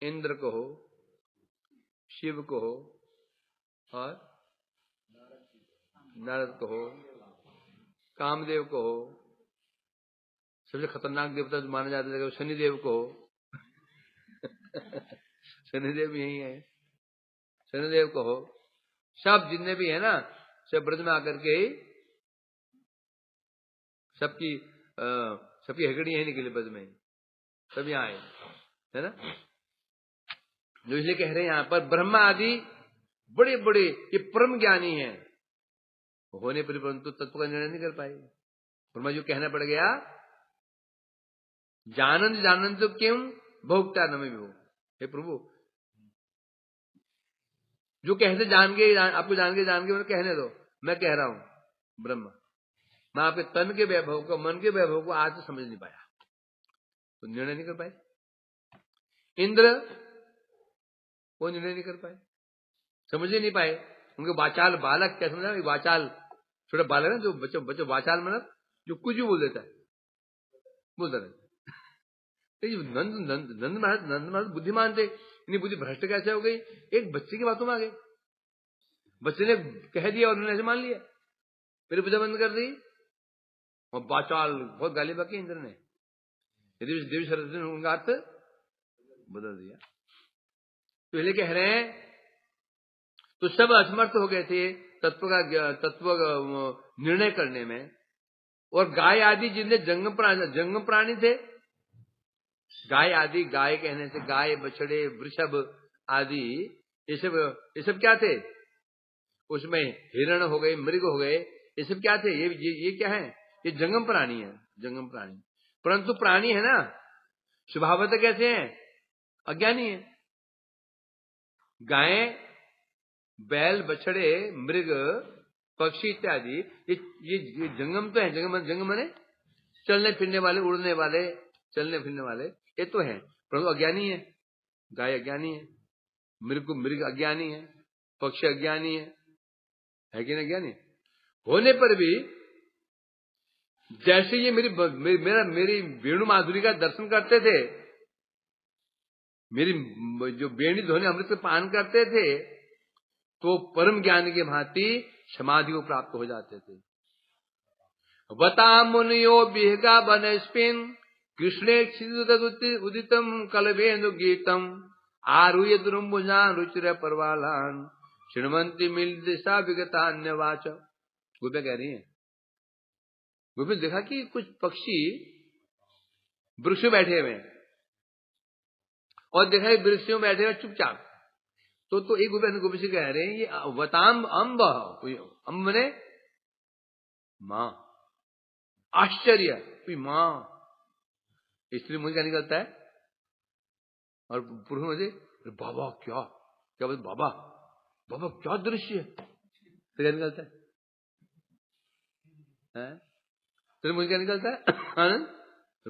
Speaker 1: इंद्र को हो, शिव को हो और नारद को हो, कामदेव को हो, सबसे खतरनाक देवता जो माना जाता है शनिदेव को हो। शनिदेव भी यही है। शनिदेव को हो, सब जितने भी है ना, सब ब्रज में आकर के ही सबकी हेकड़ी यही निकली ब्रज में। सब यहाँ आए, है ना। जो इसलिए कह रहे हैं यहां पर ब्रह्मा आदि बड़े बड़े ये परम ज्ञानी हैं, होने पर परंतु तत्व का निर्णय नहीं कर पाए। ब्रह्मा जी कहना पड़ गया, जानंद जानंद तो क्यों भोक्ता न में भी हो। हे प्रभु, जो कहते आपको जान के मुझे कहने दो, मैं कह रहा हूं ब्रह्मा, मैं आपके तन के वैभव को, मन के वैभव को आज समझ नहीं पाया, तो निर्णय नहीं कर पाए। इंद्र वो निर्णय नहीं कर पाए, समझ ही नहीं पाए। उनके वाचाल बालक, क्या समझा? वाचाल छोटा बालक है, जो बच्चे वाचाल मतलब जो कुछ भी बोल देता है, बोलता रहता। नंद महाराज बुद्धिमान थे, इतनी बुद्धि भ्रष्ट कैसे हो गई? एक बच्चे की बातों में आ गए। बच्चे ने कह दिया और उन्होंने ऐसे मान लिया, फिर पूजा बंद कर दी और वाचाल बहुत गाली बकी इंद्र ने। यदि देवी सरस्वती ने उनका अर्थ बदल दिया। तो इसलिए कह रहे हैं, तो सब असमर्थ हो गए थे तत्व निर्णय करने में। और गाय आदि जिनके जंगम प्राणी थे, गाय आदि, गाय कहने से गाय, बछड़े, वृषभ आदि, ये सब क्या थे? उसमें हिरण हो गए, मृग हो गए, ये सब क्या थे? ये क्या है? ये जंगम प्राणी है, जंगम प्राणी। परंतु प्राणी है ना, स्वभावतः कैसे हैं? अज्ञानी है। गाय, बैल, बछड़े, मृग, पक्षी इत्यादि ये जंगम तो है। जंगम माने चलने फिरने वाले, उड़ने वाले, चलने फिरने वाले, ये तो है, परंतु अज्ञानी है। गाय अज्ञानी है, मृग अज्ञानी है, पक्षी अज्ञानी है कि नहीं? अज्ञानी होने पर भी जैसे ये मेरी वेणु माधुरी का दर्शन करते थे, मेरी जो वेणी ध्वनि अमृत से पान करते थे, तो परम ज्ञान के भांति समाधि को प्राप्त हो जाते थे। वता मुनियो बिहगा बनस्पिन कृष्णे उदितम कलवेन्दु गीतम आरुह्य दुर्भुजान रुचिर परवालान श्रीमंती मिल दिशा विगतान्य वाच। गोपियां कह रही हैं, गोपियां देखा कि कुछ पक्षी वृक्ष बैठे हुए हैं, और देखा वृक्षों में बैठे हुए चुपचाप। तो एक गोपी से कह रहे हैं, ये वताम अम्ब, अम्ब ने मां, आश्चर्य, कोई मां। स्त्री मुझे क्या निकलता है, और पुरुष मुझे बाबा क्या बोलते, बाबा क्या दृश्य है, तो क्या निकलता है? तो मुझे क्या निकलता है? आनंद।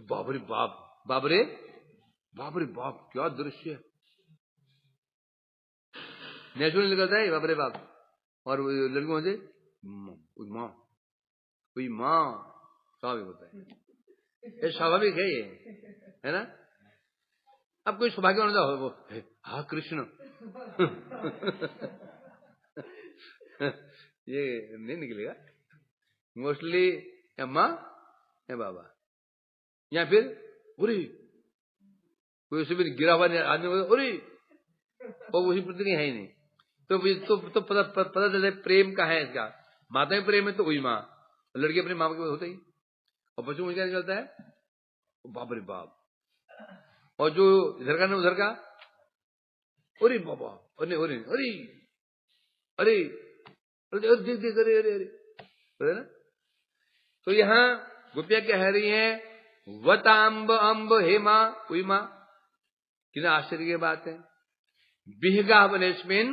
Speaker 1: बाबरे बाप, बाबरे बाप क्या दृश्य है, नेचुरल निकलता है बाबरे बाप। और लड़कियों से कोई मां स्वाभाविक होता है, ये स्वाभाविक है, ये है ना। अब कोई सौभाग्य होना हो, हा कृष्ण ये नहीं निकलेगा। मोस्टली मां या बाबा, या फिर उरी, कोई उसे भी गिरा हुआ आदमी उरी, और उसी प्रति है ही नहीं। तो पता चले प्रेम का है इसका। माता में प्रेम है तो वही माँ, लड़की अपनी माँ के होते ही। और बच्चों में क्या निकलता है? बाप रे बाप। और जो इधर का ना उधर का, अरे बाबा, अरे अरे अरे अरे देख देख अरे अरे अरे ना। तो यहाँ गोपियां कह रही हैं वताम्ब अम्ब हेमा उमा, कितना आश्चर्य की बात है। बिहगा बनस्मिन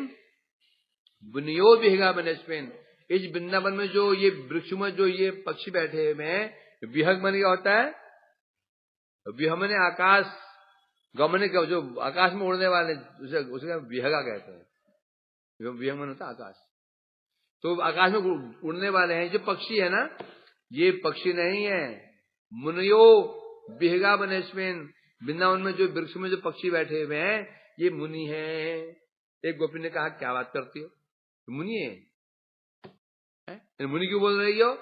Speaker 1: बुनियो बिहगा बनस्मिन, इस वृंदावन में जो ये वृक्ष में जो ये पक्षी बैठे हुए हैं, विहग मन क्या होता है? विहमने आकाश, गमने का जो आकाश में उड़ने वाले उसे विहगा कहते हैं। विहग मन होता है आकाश। तो आकाश में उड़ने वाले हैं जो पक्षी है ना, ये पक्षी नहीं है। मुनियो बिहगा बनस्मिन, वृंदावन में जो वृक्ष में जो पक्षी बैठे हुए हैं ये मुनि है। एक गोपी ने कहा क्या बात करती हो, मुनि है? मुनि क्यों बोल रही हो?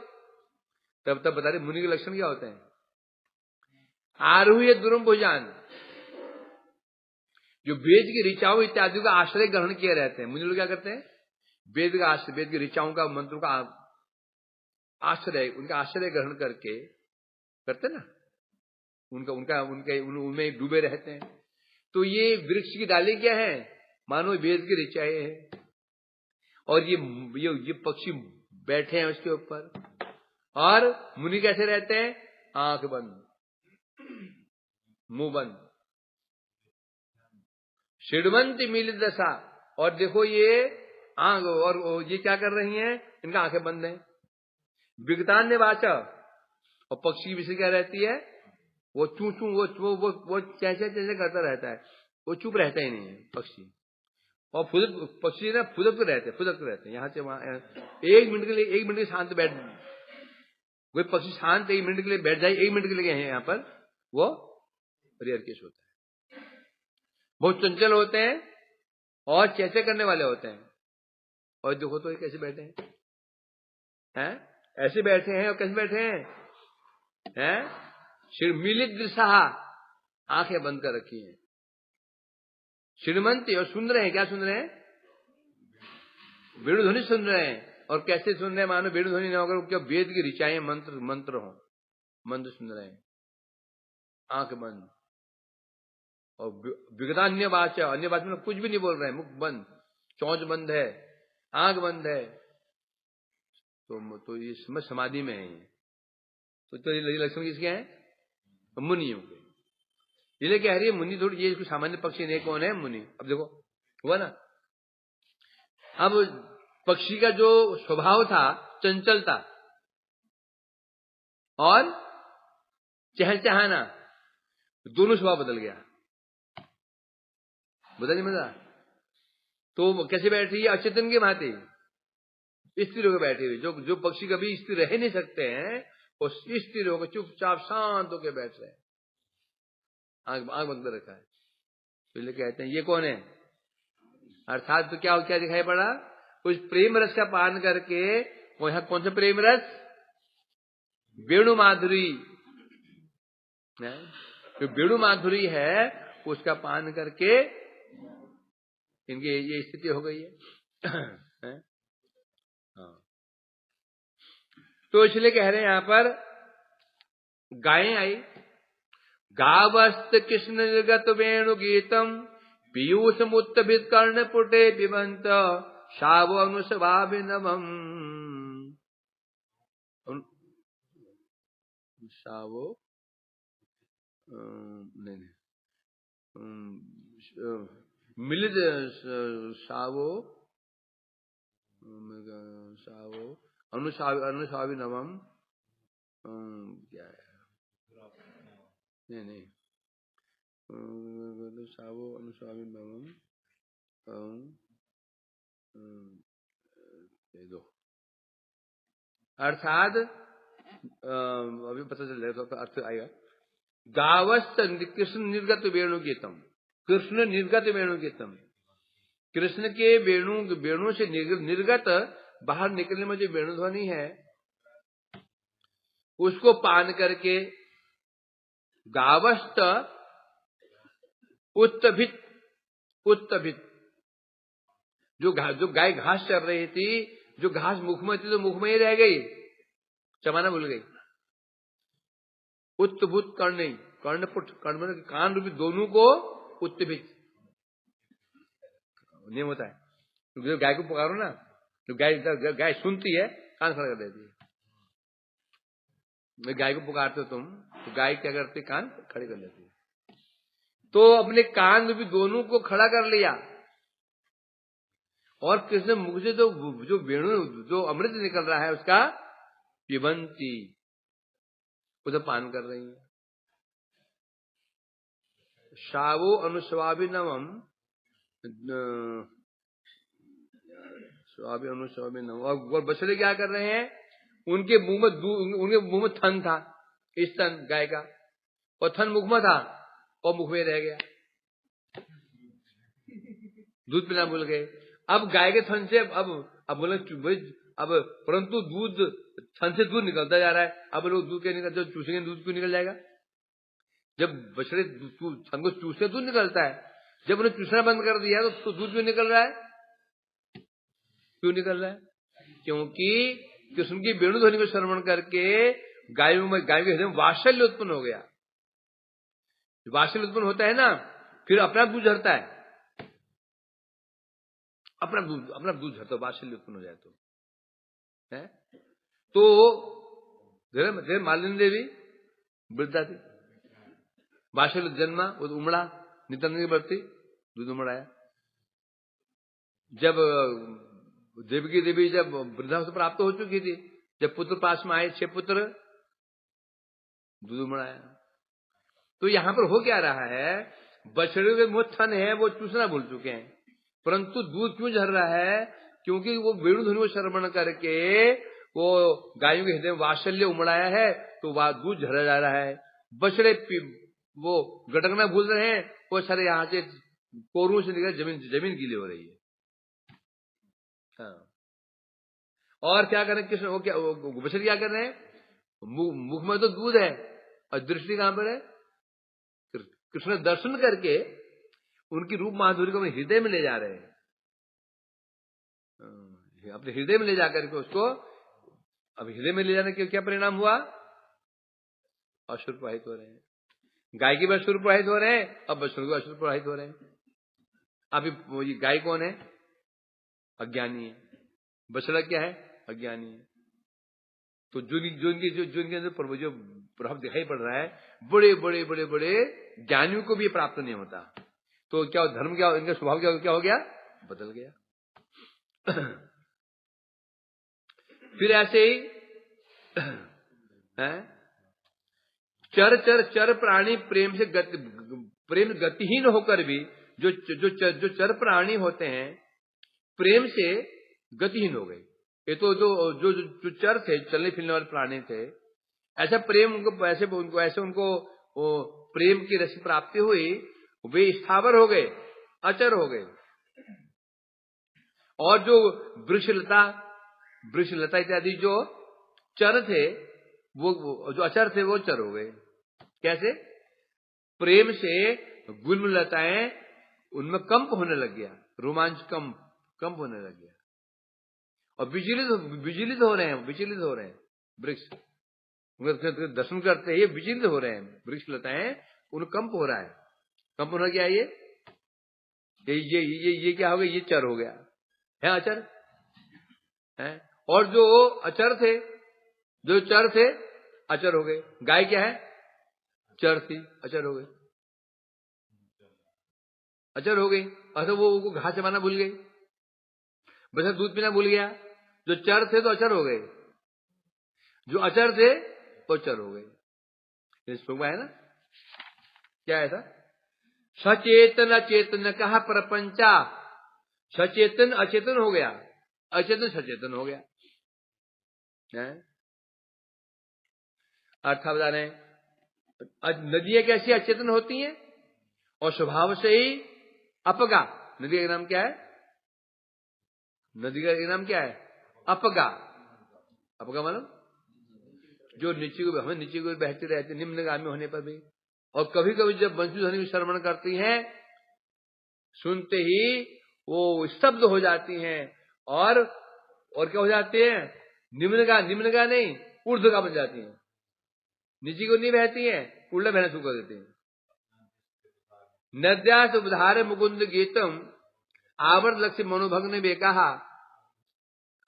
Speaker 1: तब बता रहे मुनि के लक्षण क्या होते हैं। आरूह्य दुर्म भुजान, जो वेद की ऋचाओं इत्यादि का आश्रय ग्रहण किए रहते हैं। मुनि लोग क्या करते हैं? वेद का आश्रय, वेद की ऋचाओं का, मंत्रों का आश्रय, उनका आश्रय ग्रहण करके करते ना, उनमें डूबे रहते हैं। तो ये वृक्ष की डाली क्या है? मानो वेद की ऋचाएं है, और ये पक्षी बैठे हैं उसके ऊपर। और मुनि कैसे रहते हैं? आंख बंद, मुंह बंद, षड्वंती मिलित दशा। और देखो ये आंख, और ये क्या कर रही हैं? इनका आंखें बंद है। विगतान्य वाचा, और पक्षी विषय क्या रहती है? वो चू चू वो चैसे करता रहता है, वो चुप रहता ही नहीं है पक्षी। और पक्षी ना फुदकते रहते हैं यहां से वहां। एक मिनट के लिए शांत बैठ, कोई पक्षी शांत 1 मिनट के लिए बैठ जाए, 1 मिनट के लिए यहाँ पर, वो रेयर केस होता है। बहुत चंचल होते हैं और चैसे करने वाले होते हैं। और देखो तो ये कैसे बैठे हैं? ऐसे बैठे हैं, और कैसे बैठे हैं? मिलित दृशा, आंखें बंद कर रखी हैं। श्रीमंती, और सुन रहे हैं। क्या सुन रहे हैं? वेणु ध्वनि सुन रहे हैं। और कैसे सुन रहे हैं? मानो वेणु ध्वनि न होकर क्या वेद की ऋचाएं, मंत्र हो, मंत्र सुन रहे हैं, आंख बंद। और विगतान्य वाचा, अन्य बात में कुछ भी नहीं बोल रहे हैं, मुख बंद, चौंच बंद है, आंख बंद है। तो ये समझ समाधि में है। तो ये लक्षण किसके हैं? मुनियों के। ये कह रही है मुनि थोड़ी, ये इसको सामान्य पक्षी नहीं, कौन है? मुनि। अब देखो हुआ ना। अब पक्षी का जो स्वभाव था चंचलता और चहचहाना, दोनों स्वभाव बदल गया। बदल नहीं मजा। तो कैसे बैठ रही है? अचेतन के भांति स्थिर होकर बैठे हुए। जो पक्षी कभी स्थिर रह नहीं सकते हैं, वो स्थिर होकर चुपचाप शांत होकर बैठ रहे हैं, आंख बंद कर रखा है। तो ये कहते हैं ये कौन है? अर्थात तो क्या दिखाई पड़ा? उस प्रेम रस का पान करके, वो यहां कौन सा प्रेम रस? वेणु माधुरी। जो वेणु माधुरी है उसका पान करके इनकी ये स्थिति हो गई है। तो इसलिए कह रहे हैं यहां पर गायें आई। गावस्त कृष्ण निर्गत वेणु गीतम पीयूष मुत्तभित कर्ण पुटे पिबंत शावो अनुस्वाभिनवम। शावो नहीं मिलित शावो अनुस्वाभिनवम। क्या है? नहीं शावो अनुस्वाभिनवम दो। अर्थात अभी पता चल जाएगा तो अर्थ आएगा। गावस्त कृष्ण निर्गत वेणु गीतम, कृष्ण निर्गत वेणु गीतम, कृष्ण के वेणु से निर्गत बाहर निकलने में जो वेणु ध्वनि है उसको पान करके गावस्त उत्तभित जो गाय घास चर रही थी, जो घास मुख में थी तो मुख में ही रह गई, चबाना भूल गई। उत्तभूत कर्णपुट, कर्ण कान रूपी दोनों को उत्तभित नियम होता है। तो गाय को पुकारो ना तो गाय सुनती है, कान खड़ा कर देती है। गाय को पुकारते हो तुम, तो गाय क्या करती, कान खड़े कर लेती है। तो अपने कान में भी दोनों को खड़ा कर लिया, और कृष्ण मुख से जो वेणु, जो अमृत निकल रहा है उसका पिबंती, उधर पान कर रही है। शावो अनुस्वाभिनवम, स्वाभि अनुस्वाभिनवम। और बछड़े क्या कर रहे हैं, उनके मुंह में थन था, स्तन गाय का, और थन मुख में था, और मुख में रह गया, दूध पीना भूल गए। अब गाय के थन से अब बोले, अब परंतु दूध, थन से दूध निकलता जा रहा है। अब लोग दूध के निकल, चूसेंगे दूध क्यों निकल जाएगा? जब बछड़े थन को चूसते दूध निकलता है, जब उन्हें चूसना बंद कर दिया तो दूध क्यों निकल रहा है? क्यों निकल रहा है? क्योंकि कृष्ण की वेणु ध्वनि को श्रवण करके गाय के हृदय में वात्सल्य उत्पन्न हो गया। वात्सल्य उत्पन्न होता है ना, फिर अपना दूध झरता है, अपना दूध झरता, वात्सल्य उत्पन्न हो जाए तो है। तो धीरे मालिनी देवी वृद्धा थी, वात्सल्य जन्मा, वो उमड़ा, नित्यानंद की बढ़ती, दूध उमड़ाया। जब देवकी देवी जब वृद्धावस्था प्राप्त हो चुकी थी, जब पुत्र पास में आए, 6 पुत्र, दूध उमड़ाया। तो यहां पर हो क्या रहा है, बछड़े के मुंह थन है, वो चूसना भूल चुके हैं, परंतु दूध क्यों झर रहा है? क्योंकि वो वेणु ध्वनि को श्रवण करके वो गायों के हृदय में वात्सल्य उमड़ाया है, तो वह दूध झरा जा रहा है। बछड़े वो गटकना भूल रहे हैं, वो सारे यहां से कोरों से निकल जमीन गीली हो रही है। हाँ। और क्या कर रहे हैं कृष्ण, बछड़े क्या कर रहे हैं, मुख में तो दूध है और दृष्टि कहां पर है? कृष्ण दर्शन करके उनकी रूप माधुरी को अपने हृदय में ले जा रहे हैं, अपने हृदय में ले जाकर के उसको, अब हृदय में ले जाने के क्या परिणाम हुआ? असुर प्रवाहित हो रहे हैं। गाय के भी असुर प्रवाहित हो रहे हैं, अब बछड़ों के असुर प्रवाहित हो रहे हैं। अब ये गाय कौन है? अज्ञानी है। बछड़ा क्या है? अज्ञानी है। तो जो इनके अंदर जो प्रभाव दिखाई पड़ रहा है, बड़े बड़े बड़े बड़े ज्ञानियों को भी प्राप्त नहीं होता। तो क्या धर्म, क्या इनका स्वभाव क्या हो गया? बदल गया। फिर ऐसे ही चर प्राणी प्रेम से प्रेम गतिहीन होकर भी, जो चर प्राणी होते हैं प्रेम से गतिहीन हो गए। ये तो जो चर थे, चलने फिरने वाले प्राणी थे, ऐसा प्रेम उनको प्रेम की रस प्राप्ति हुई, वे स्थावर हो गए, अचर हो गए। और जो वृक्षलता इत्यादि जो चर थे, वो जो अचर थे, वो चर हो गए। कैसे? प्रेम से गुलमलताएं उनमें कंप होने लग गया, रोमांच कंप होने लग गया, और विचलित हो रहे हैं वृक्ष। दर्शन करते ही विचलित हो रहे हैं वृक्ष लताएं, उन कंप हो रहा है। कंप होना क्या है? ये क्या हो गया? ये चर हो गया है, अचर है। और जो अचर थे, जो चर थे, अचर हो गए। गाय क्या है? चर थी, अचर हो गई, अचर हो गई। अच्छा, वो घास चबाना भूल गई, बस दूध पीना भूल गया। जो चर थे तो अचर हो गए, जो अचर थे तो चर हो गए। इस है ना, क्या है था? सचेतन अचेतन कहा प्रपंचा, सचेतन अचेतन हो गया, अचेतन सचेतन हो गया। अर्थ बता रहे हैं, नदियां कैसी अचेतन होती हैं, और स्वभाव से ही अपगा। नदी का नाम क्या है? नदी का नाम क्या है? अपगा। अपगा मतलब जो नीचे को, हमें नीचे को बहती रहती, निम्नगामी होने पर भी। और कभी कभी जब बंसी ध्वनि श्रवण करती हैं, सुनते ही वो स्तब्ध हो जाती हैं, और क्या हो जाती हैं? निम्नगा नहीं, ऊर्ध्वगा बन जाती हैं। नीचे को नहीं बहती हैं, उल्टा बहना शुरू कर देती हैं। नद्यास उद्धार मुकुंद गीतम आवर्त लक्ष्य मनोभग्न बेकहा,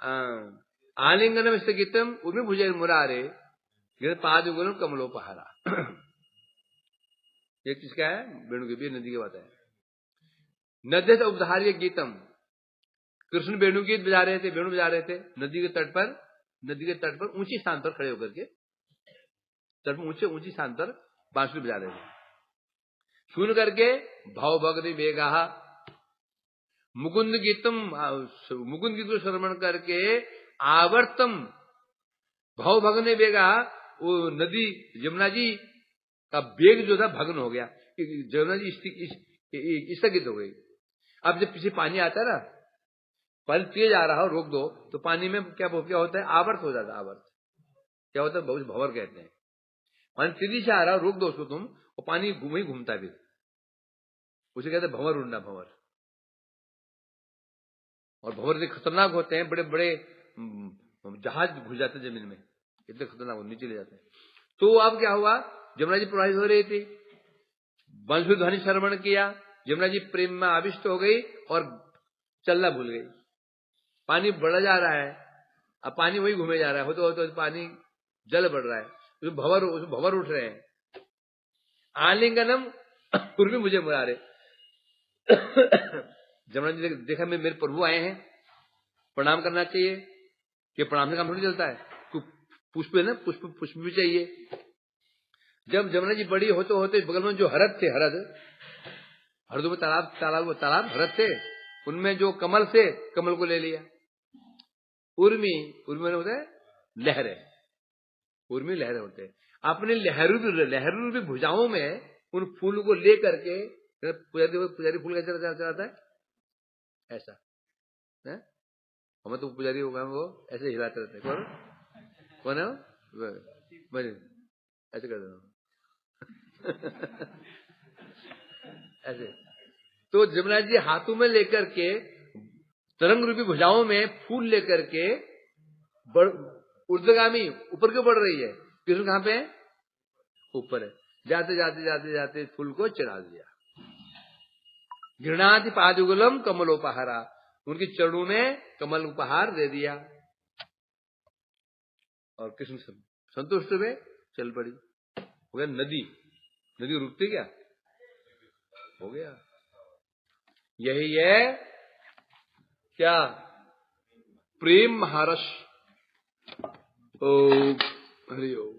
Speaker 1: आलिंगनम स्थगितम उर्मी भुजय मुरारे पादुगुलम कमलोपहारा। ये किसका है? वेणु की भी नदी की बात है। नद्य से उपधार्य गीतम, कृष्ण वेणु गीत बजा रहे थे, वेणु बजा रहे थे नदी के तट पर ऊंची स्थान पर खड़े होकर के, तट पर ऊंची स्थान पर बांसुरी बजा रहे थे। सुन करके भाव भगति बेगा, मुकुंद गीत को श्रवण करके आवर्तम भाव भगने बेगा, वो नदी यमुना जी का वेग जो था भग्न हो गया, यमुना जी स्थगित हो गई। अब जब पीछे पानी आता है ना, पानी तेज आ रहा हो, रोक दो तो पानी में क्या होता है? आवर्त हो जाता है। आवर्त क्या होता है? बहुत भंवर कहते हैं। पानी तेजी से आ रहा हो, रोक दो उसको तुम, और पानी वही घूमता है, फिर उसे कहते हैं भंवर उड़ना, भंवर। और भंवर इतने खतरनाक होते हैं, बड़े बड़े जहाज घुस जाते हैं जमीन में, इतने खतरनाक हो, नीचे ले जाते हैं। तो अब क्या हुआ? यमुना जी प्रवाहित हो रही थी, बांसुरी ध्वनि श्रवण किया, यमुना जी प्रेम में आविष्ट हो गई और चलना भूल गई। पानी बढ़ा जा रहा है, अब पानी वही घूमे जा रहा है, होते पानी जल बढ़ रहा है, उसमें भंवर उठ रहे हैं। आलिंगनम पूर्वी मुझे मुरारे, यमुना जी देखा मेरे प्रभु आए हैं, प्रणाम करना चाहिए, कि प्रणाम से काम थोड़ी चलता है, पुष्प है ना, पुष्प भी चाहिए। जब यमुना जी बड़ी होते होते बगल में जो हरद थे, हरदों में तालाब हरद थे, उनमें जो कमल से, कमल को ले लिया। उर्मी में होता है लहरें, उर्मी लहरें होते हैं। अपने लहरू भी भुजाओं में उन फूल को ले करके, पुजारी फूल कैसे चलाता है? ऐसा है? हमें तो पुजारी होगा, वो ऐसे हिलाते रहते हैं। कौन है वो? ऐसे कर देना ऐसे। तो यमुना जी हाथों में लेकर के, तरंग रूपी भुजाओं में फूल लेकर के ऊर्ध्वगामी ऊपर क्यों बढ़ रही है? कृष्ण कहां पे है? ऊपर है। जाते जाते जाते जाते फूल को चढ़ा दिया। घृणाति पादुगुलम कमलोपहारा, उनकी चरणों में कमल उपहार दे दिया, और कृष्ण संतुष्ट हुए, चल पड़ी। हो गया नदी रुकती क्या? हो गया। यही है क्या? प्रेम महारस। ओम हरि ओम।